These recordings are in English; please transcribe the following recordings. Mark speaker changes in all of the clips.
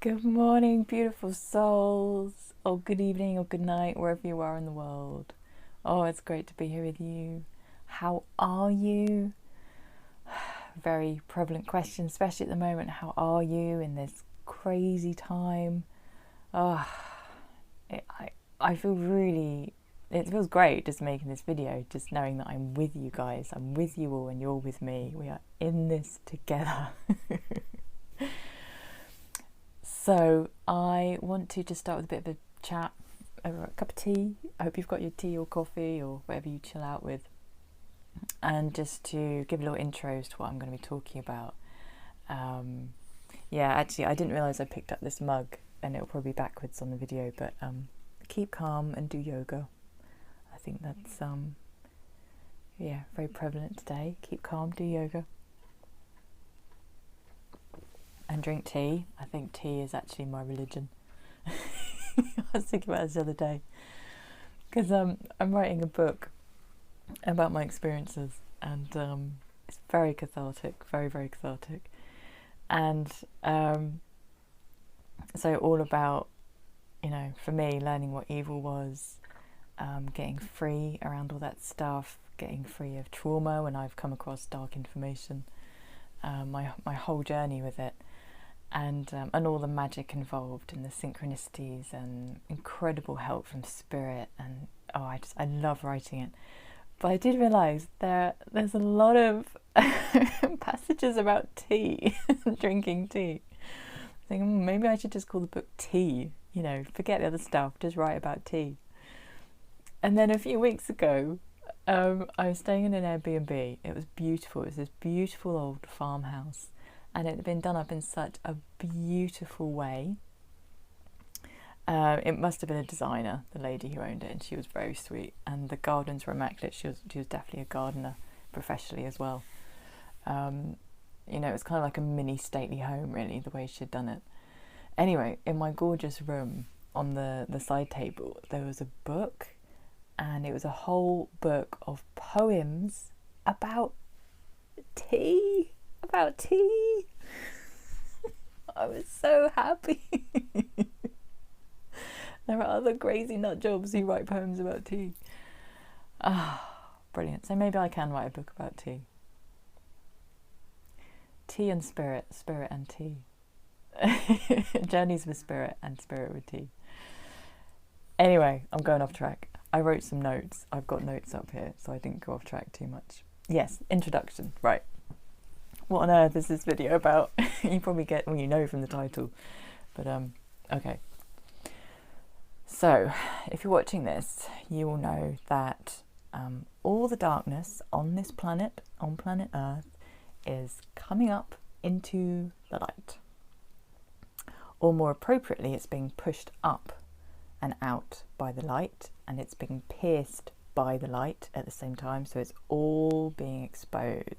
Speaker 1: Good morning, beautiful souls, or good evening, or good night, wherever you are in the world. Oh, it's great to be here with you. How are you? Very prevalent question, especially at the moment. How are you in this crazy time? Oh, I feel really, it feels great just making this video, just knowing that I'm with you guys. I'm with you all and you're with me. We are in this together. So I want to just start with a bit of a chat over a cup of tea. I hope you've got your tea or coffee or whatever you chill out with. And just to give a little intro to what I'm going to be talking about. Actually, I didn't realise I picked up this mug and it'll probably be backwards on the video, but keep calm and do yoga. I think that's, very prevalent today. Keep calm, do yoga. And drink tea. I think tea is actually my religion. I was thinking about this the other day because I'm writing a book about my experiences, and it's very cathartic, very, very cathartic. And so all about, for me, learning what evil was, getting free around all that stuff, getting free of trauma when I've come across dark information, my whole journey with it. And all the magic involved and the synchronicities and incredible help from spirit, and I love writing it. But I did realise there's a lot of passages about tea, drinking tea. I think maybe I should just call the book Tea, forget the other stuff, just write about tea. And then a few weeks ago, I was staying in an Airbnb. It was beautiful. It was this beautiful old farmhouse. And it had been done up in such a beautiful way. It must have been a designer, the lady who owned it, and she was very sweet. And the gardens were immaculate. She was definitely a gardener professionally as well. It was kind of like a mini stately home, really, the way she'd done it. Anyway, in my gorgeous room, on the side table, there was a book, and it was a whole book of poems about tea. About tea. I was so happy. There are other crazy nut jobs who write poems about tea. Brilliant. So maybe I can write a book about tea. Tea and spirit, spirit and tea. Journeys with spirit and spirit with tea. Anyway, I'm going off track. I wrote some notes. I've got notes up here, so I didn't go off track too much. Yes, introduction. Right. What on earth is this video about? You probably get, you know from the title, but okay. So, if you're watching this, you will know that all the darkness on this planet, on planet Earth, is coming up into the light. Or more appropriately, it's being pushed up and out by the light, and it's being pierced by the light at the same time, so it's all being exposed.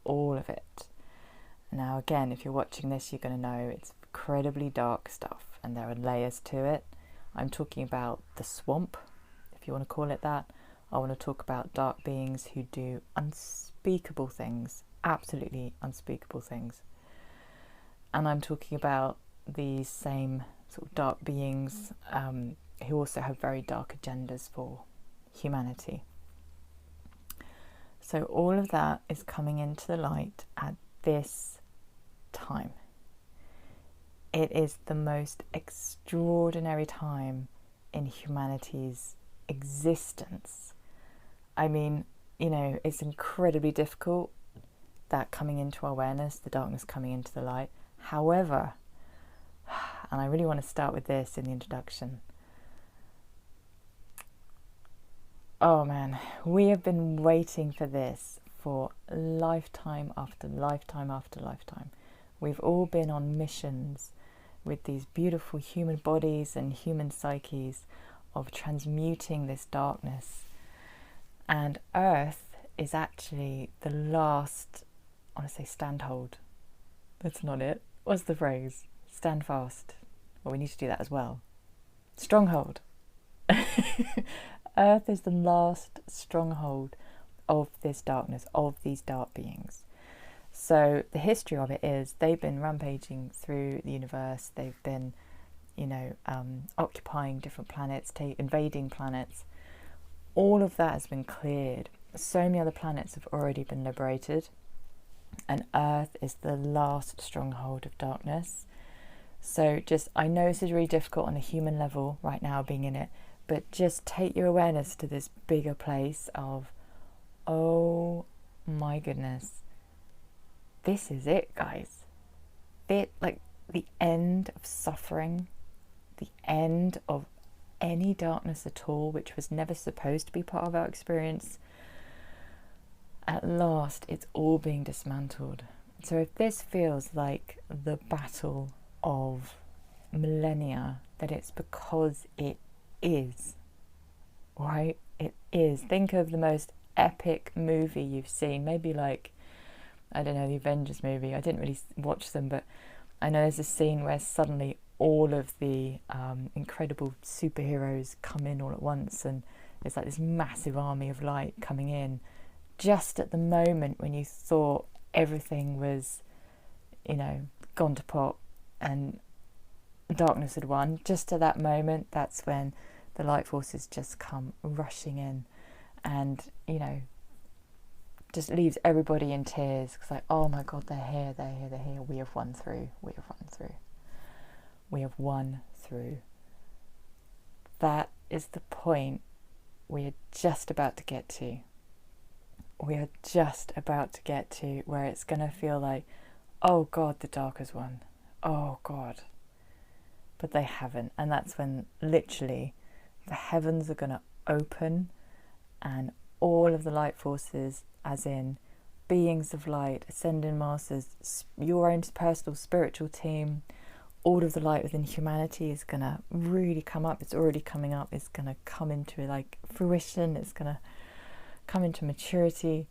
Speaker 1: All of it. Now again, if you're watching this, you're going to know it's incredibly dark stuff and there are layers to it. I'm talking about the swamp, if you want to call it that. I want to talk about dark beings who do unspeakable things, absolutely unspeakable things. And I'm talking about these same sort of dark beings who also have very dark agendas for humanity. So all of that is coming into the light at this time. It is the most extraordinary time in humanity's existence. I mean, it's incredibly difficult, that coming into awareness, the darkness coming into the light. However, and I really want to start with this in the introduction, oh man, we have been waiting for this for lifetime after lifetime after lifetime. We've all been on missions with these beautiful human bodies and human psyches of transmuting this darkness. And Earth is actually the last, I want to say standhold. That's not it. What's the phrase? Stand fast. Well, we need to do that as well. Stronghold. Earth is the last stronghold of this darkness, of these dark beings. So the history of it is they've been rampaging through the universe. They've been, occupying different planets, invading planets. All of that has been cleared. So many other planets have already been liberated, and Earth is the last stronghold of darkness. So I know this is really difficult on a human level right now, being in it, but just take your awareness to this bigger place of, oh my goodness, this is it, guys. Like the end of suffering, the end of any darkness at all, which was never supposed to be part of our experience. At last, it's all being dismantled. So if this feels like the battle of millennia, that it's because it is, right? It is. Think of the most epic movie you've seen, maybe like, I don't know, the Avengers movie. I didn't really watch them, but I know there's a scene where suddenly all of the incredible superheroes come in all at once, and it's like this massive army of light coming in just at the moment when you thought everything was, gone to pot and darkness had won. Just at that moment, that's when the light forces just come rushing in, and just leaves everybody in tears. It's like, oh my God, they're here, we have won through. That is the point we are just about to get to. We are just about to get to where it's going to feel like, oh God, the dark has won. Oh God. But they haven't. And that's when literally the heavens are going to open, and all of the light forces, as in beings of light, ascending masters, your own personal spiritual team, all of the light within humanity is going to really come up. It's already coming up. It's going to come into like fruition. It's going to come into maturity.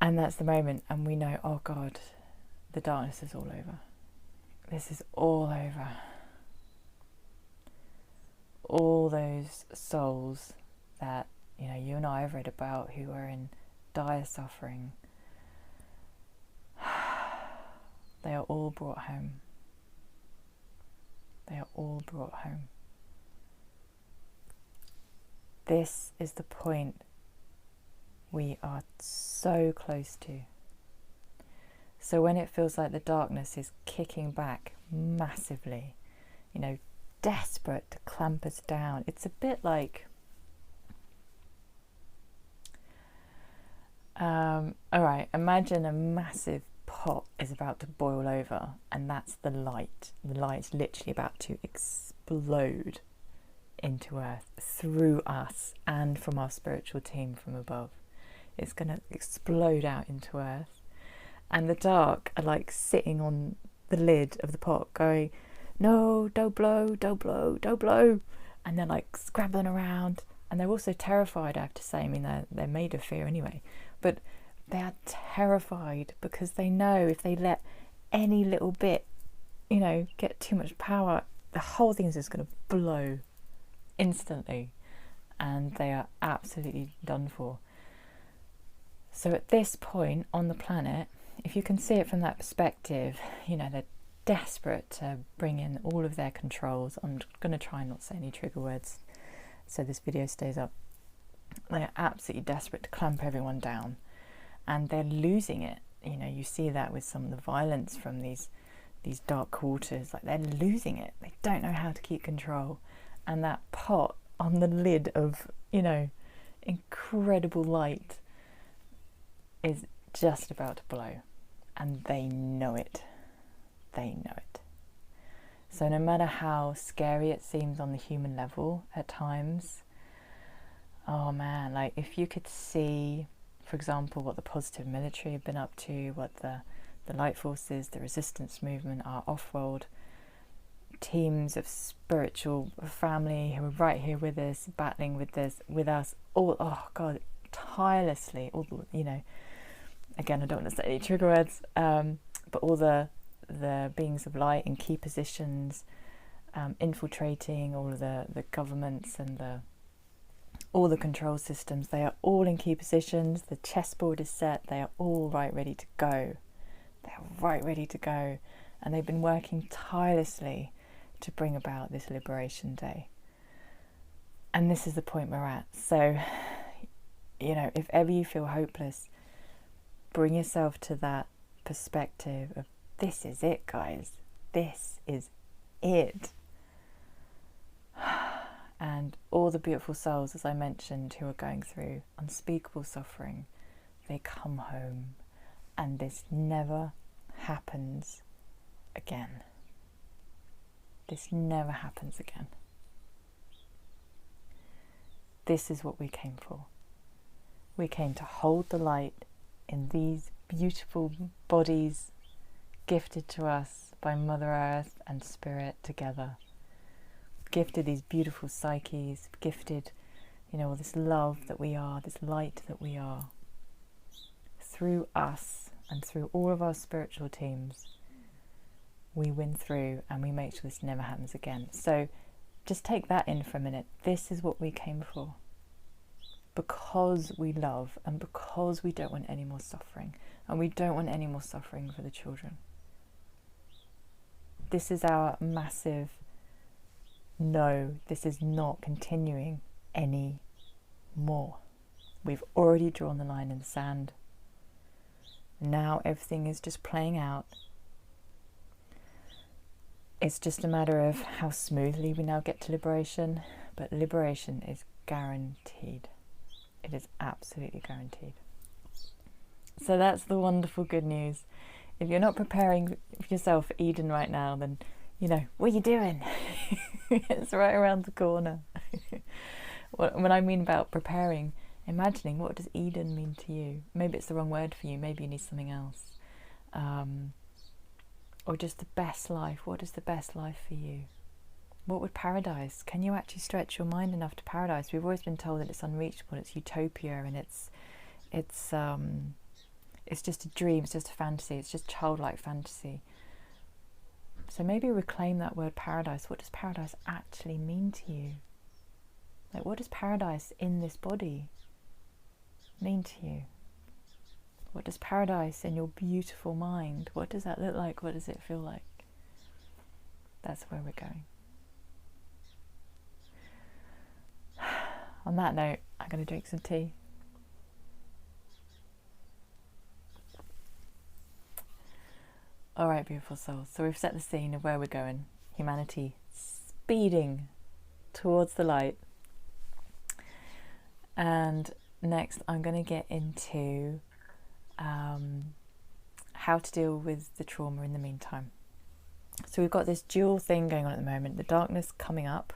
Speaker 1: And that's the moment. And we know, oh God, the darkness is all over. This is all over. All those souls that, you and I have read about who are in dire suffering, they are all brought home. They are all brought home. This is the point we are so close to. So when it feels like the darkness is kicking back massively, desperate to clamp us down, it's a bit like, alright, imagine a massive pot is about to boil over, and that's the light. The light's literally about to explode into Earth, through us and from our spiritual team from above. It's going to explode out into Earth. And the dark are like sitting on the lid of the pot going, no, don't blow, don't blow, don't blow. And they're like scrabbling around. And they're also terrified, I have to say. I mean, they're made of fear anyway. But they are terrified because they know if they let any little bit, get too much power, the whole thing is just going to blow instantly. And they are absolutely done for. So at this point on the planet, if you can see it from that perspective, they're desperate to bring in all of their controls. I'm going to try and not say any trigger words so this video stays up. They are absolutely desperate to clamp everyone down, and they're losing it. You see that with some of the violence from these dark quarters. Like, they're losing it. They don't know how to keep control. And that pot on the lid of, incredible light is just about to blow, and they know it. They know it. So no matter how scary it seems on the human level at times, oh man, like if you could see, for example, what the positive military have been up to, what the light forces, the resistance movement, our off-world teams of spiritual family who are right here with us, battling with this, with us, all, oh God, tirelessly, all, again, I don't want to say any trigger words, but all the beings of light in key positions, infiltrating all of the governments and the all the control systems, they are all in key positions, the chessboard is set, they are all ready to go. They're ready to go. And they've been working tirelessly to bring about this Liberation Day. And this is the point we're at. So, if ever you feel hopeless, bring yourself to that perspective of, this is it, guys. This is it. And all the beautiful souls, as I mentioned, who are going through unspeakable suffering, they come home, and this never happens again. This never happens again. This is what we came for. We came to hold the light in these beautiful bodies gifted to us by Mother Earth and Spirit together. Gifted these beautiful psyches, gifted, all this love that we are, this light that we are. Through us and through all of our spiritual teams, we win through and we make sure this never happens again. So just take that in for a minute. This is what we came for. Because we love, and because we don't want any more suffering, and we don't want any more suffering for the children. This is our massive no, this is not continuing any more. We've already drawn the line in the sand. Now everything is just playing out. It's just a matter of how smoothly we now get to liberation, but liberation is guaranteed. It is absolutely guaranteed. So that's the wonderful good news. If you're not preparing yourself for Eden right now, then, what are you doing? It's right around the corner. When I mean about preparing, imagining, what does Eden mean to you? Maybe it's the wrong word for you. Maybe you need something else. Or just the best life. What is the best life for you? What would paradise? Can you actually stretch your mind enough to paradise? We've always been told that it's unreachable, it's utopia, and it's just a dream, it's just a fantasy, it's just childlike fantasy. So maybe reclaim that word paradise. What does paradise actually mean to you? Like, what does paradise in this body mean to you? What does paradise in your beautiful mind, what does that look like? What does it feel like? That's where we're going. On that note, I'm going to drink some tea. Alright, beautiful souls. So we've set the scene of where we're going. Humanity speeding towards the light. And next I'm going to get into how to deal with the trauma in the meantime. So we've got this dual thing going on at the moment, the darkness coming up,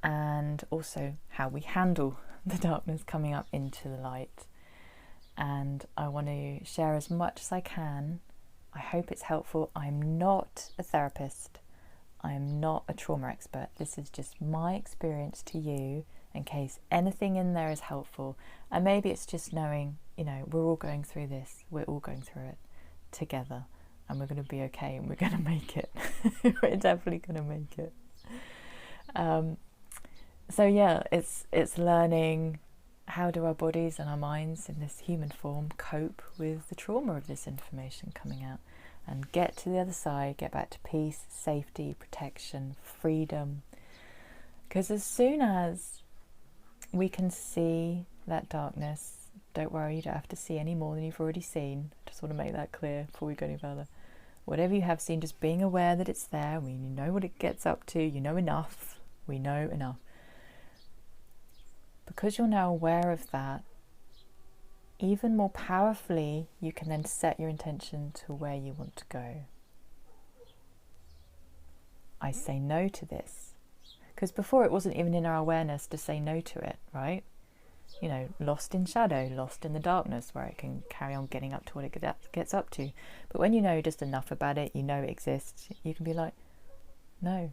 Speaker 1: and also how we handle the darkness coming up into the light. And I want to share as much as I can. I hope it's helpful. I'm not a therapist. I'm not a trauma expert. This is just my experience to you, in case anything in there is helpful. And maybe it's just knowing, we're all going through this. We're all going through it together. And we're going to be okay, and we're going to make it. We're definitely going to make it. So yeah, it's learning, how do our bodies and our minds in this human form cope with the trauma of this information coming out, and get to the other side, get back to peace, safety, protection, freedom. Because as soon as we can see that darkness, don't worry, you don't have to see any more than you've already seen. I just want to make that clear before we go any further. Whatever you have seen, just being aware that it's there, you know what it gets up to, you know enough, we know enough. Because you're now aware of that, even more powerfully, you can then set your intention to where you want to go. I say no to this. Because before it wasn't even in our awareness to say no to it, right? Lost in shadow, lost in the darkness, where it can carry on getting up to what it gets up to. But when you know just enough about it, you know it exists, you can be like, no,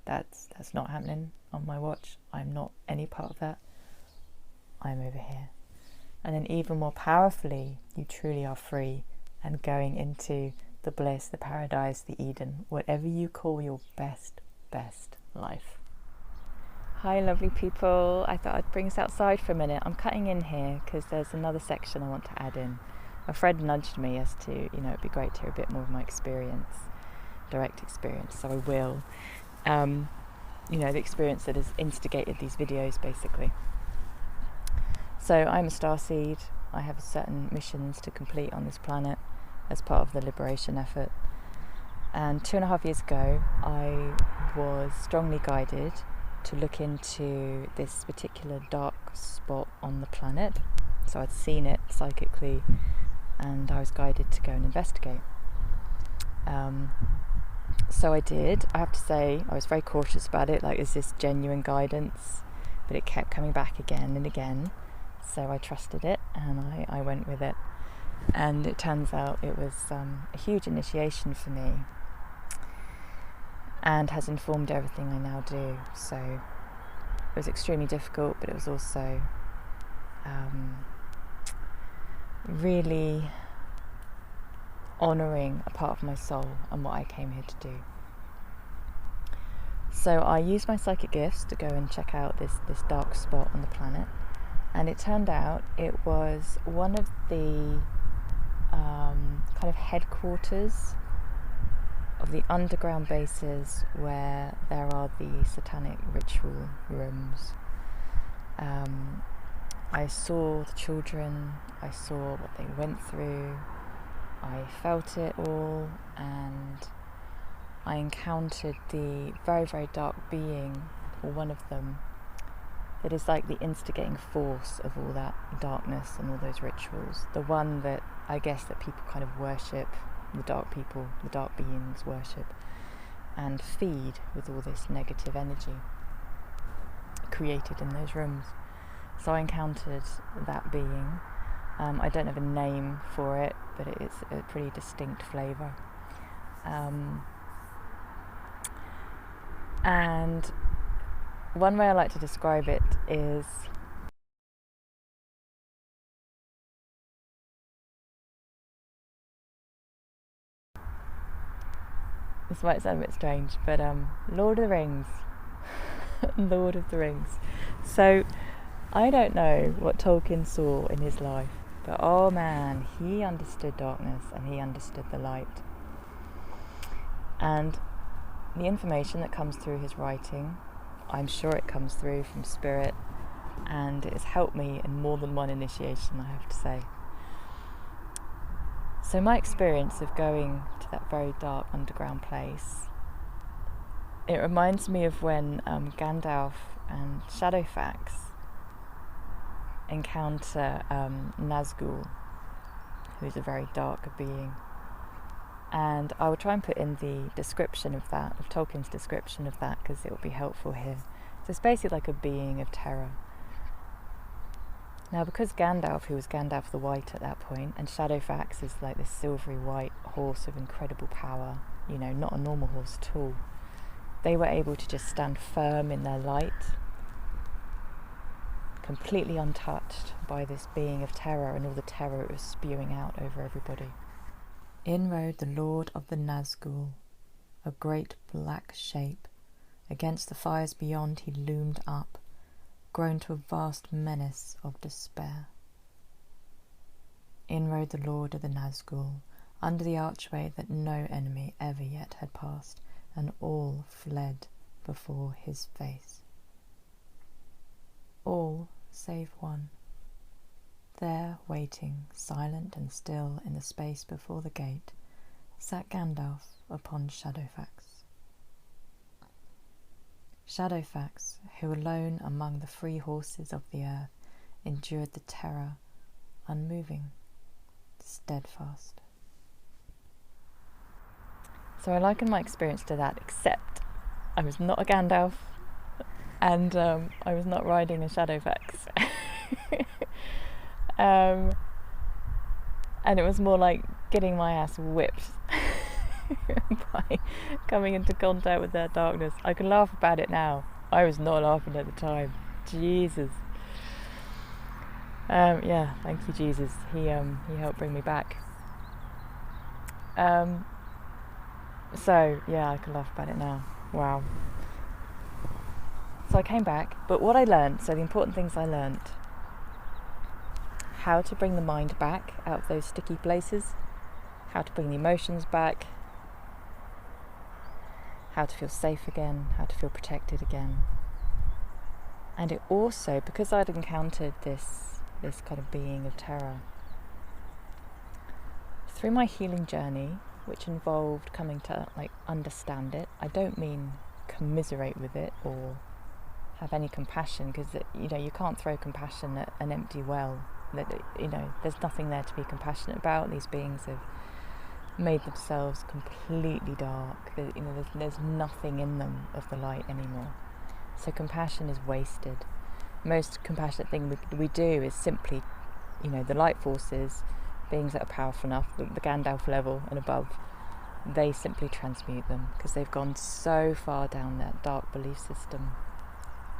Speaker 1: that's not happening on my watch. I'm not any part of that. I'm over here. And then even more powerfully, you truly are free and going into the bliss, the paradise, the Eden, whatever you call your best life. Hi lovely people, I thought I'd bring us outside for a minute. I'm cutting in here because there's another section I want to add in. A friend nudged me as to, it'd be great to hear a bit more of my experience, direct experience, so I will. The experience that has instigated these videos basically. So I'm a starseed, I have certain missions to complete on this planet as part of the liberation effort. And 2.5 years ago, I was strongly guided to look into this particular dark spot on the planet. So I'd seen it psychically and I was guided to go and investigate. So I did. I have to say I was very cautious about it, like is this genuine guidance? But it kept coming back again and again. So I trusted it and I went with it. And it turns out it was a huge initiation for me, and has informed everything I now do. So it was extremely difficult, but it was also really honouring a part of my soul and what I came here to do. So I used my psychic gifts to go and check out this dark spot on the planet, and it turned out it was one of the kind of headquarters of the underground bases where there are the satanic ritual rooms. I saw the children, I saw what they went through, I felt it all, and I encountered the very, very dark being, or one of them, that is like the instigating force of all that darkness and all those rituals. The one that I guess that people kind of worship, the dark people, the dark beings worship and feed with all this negative energy created in those rooms. So I encountered that being. I don't have a name for it, but it's a pretty distinct flavour. And one way I like to describe it is this might sound a bit strange, but Lord of the Rings. Lord of the Rings. So I don't know what Tolkien saw in his life, but oh man, he understood darkness and he understood the light. And the information that comes through his writing, I'm sure it comes through from spirit, and it has helped me in more than one initiation, I have to say. So my experience of going to that very dark underground place, it reminds me of when Gandalf and Shadowfax encounter Nazgul, who's a very dark being. And I will try and put in the description of that, of Tolkien's description of that, because it will be helpful here. So it's basically like a being of terror. Now, because Gandalf, who was Gandalf the White at that point, and Shadowfax is like this silvery white horse of incredible power, not a normal horse at all, they were able to just stand firm in their light, completely untouched by this being of terror and all the terror it was spewing out over everybody. In rode the Lord of the Nazgul, a great black shape. Against the fires beyond he loomed up, grown to a vast menace of despair. In rode the Lord of the Nazgul, under the archway that no enemy ever yet had passed, and all fled before his face. All save one. There, waiting, silent and still in the space before the gate, sat Gandalf upon Shadowfax. Shadowfax, who alone among the free horses of the earth endured the terror, unmoving, steadfast. So I liken my experience to that, except I was not a Gandalf, and I was not riding a Shadowfax. And it was more like getting my ass whipped by coming into contact with that darkness. I can laugh about it now. I was not laughing at the time. Jesus. Yeah, thank you, Jesus. He helped bring me back. So yeah, I can laugh about it now. Wow. So I came back, but what I learned, so the important things I learned: how to bring the mind back out of those sticky places, how to bring the emotions back, how to feel safe again, how to feel protected again. And it also, because I'd encountered this kind of being of terror, through my healing journey, which involved coming to understand it. I don't mean commiserate with it or have any compassion, because you can't throw compassion at an empty well. There's nothing there to be compassionate about. These beings have made themselves completely dark. There's nothing in them of the light anymore. So compassion is wasted. Most compassionate thing we do is simply, the light forces, beings that are powerful enough, the Gandalf level and above, they simply transmute them, because they've gone so far down that dark belief system,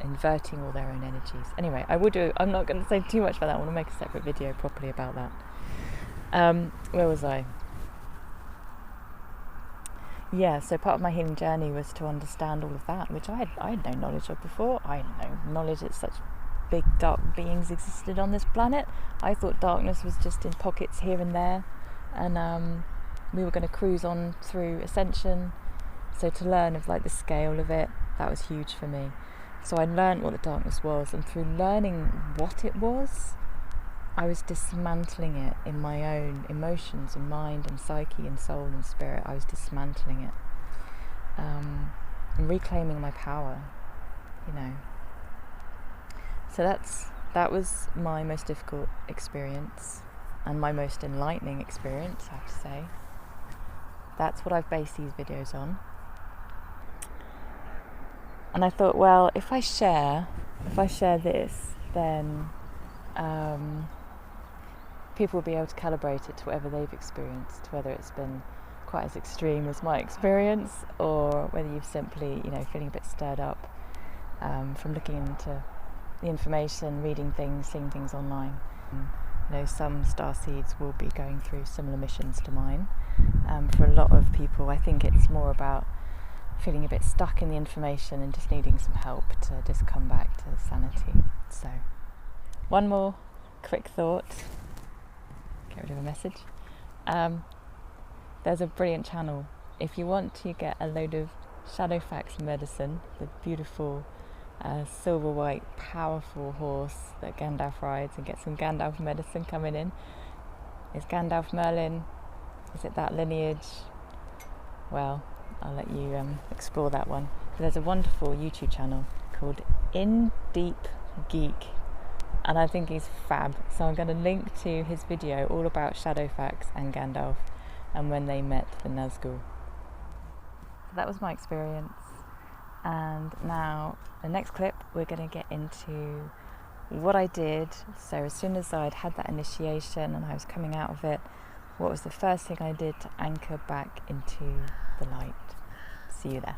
Speaker 1: inverting all their own energies. Anyway, I'm not going to say too much about that. I want to make a separate video properly about that. Where was I? Yeah, so part of my healing journey was to understand all of that, which I had no knowledge of before. I had no knowledge that such big dark beings existed on this planet. I thought darkness was just in pockets here and there, and we were going to cruise on through ascension. So to learn of the scale of it, that was huge for me. So I learned what the darkness was, and through learning what it was, I was dismantling it in my own emotions and mind and psyche and soul and spirit. I was dismantling it, and reclaiming my power, So that was my most difficult experience, and my most enlightening experience, I have to say. That's what I've based these videos on. And I thought, well, if I share this, then people will be able to calibrate it to whatever they've experienced, whether it's been quite as extreme as my experience, or whether you've simply, feeling a bit stirred up from looking into the information, reading things, seeing things online. Some starseeds will be going through similar missions to mine. For a lot of people, I think it's more about feeling a bit stuck in the information and just needing some help to just come back to sanity. So, one more quick thought. Get rid of a message. There's a brilliant channel. If you want to get a load of Shadowfax medicine, the beautiful silver white powerful horse that Gandalf rides, and get some Gandalf medicine coming in. Is Gandalf Merlin? Is it that lineage? Well, I'll let you explore that one. But there's a wonderful YouTube channel called In Deep Geek, and I think he's fab. So I'm going to link to his video all about Shadowfax and Gandalf and when they met the Nazgul. So that was my experience. And now, the next clip, we're going to get into what I did. So as soon as I'd had that initiation and I was coming out of it, what was the first thing I did to anchor back into the light? See you there.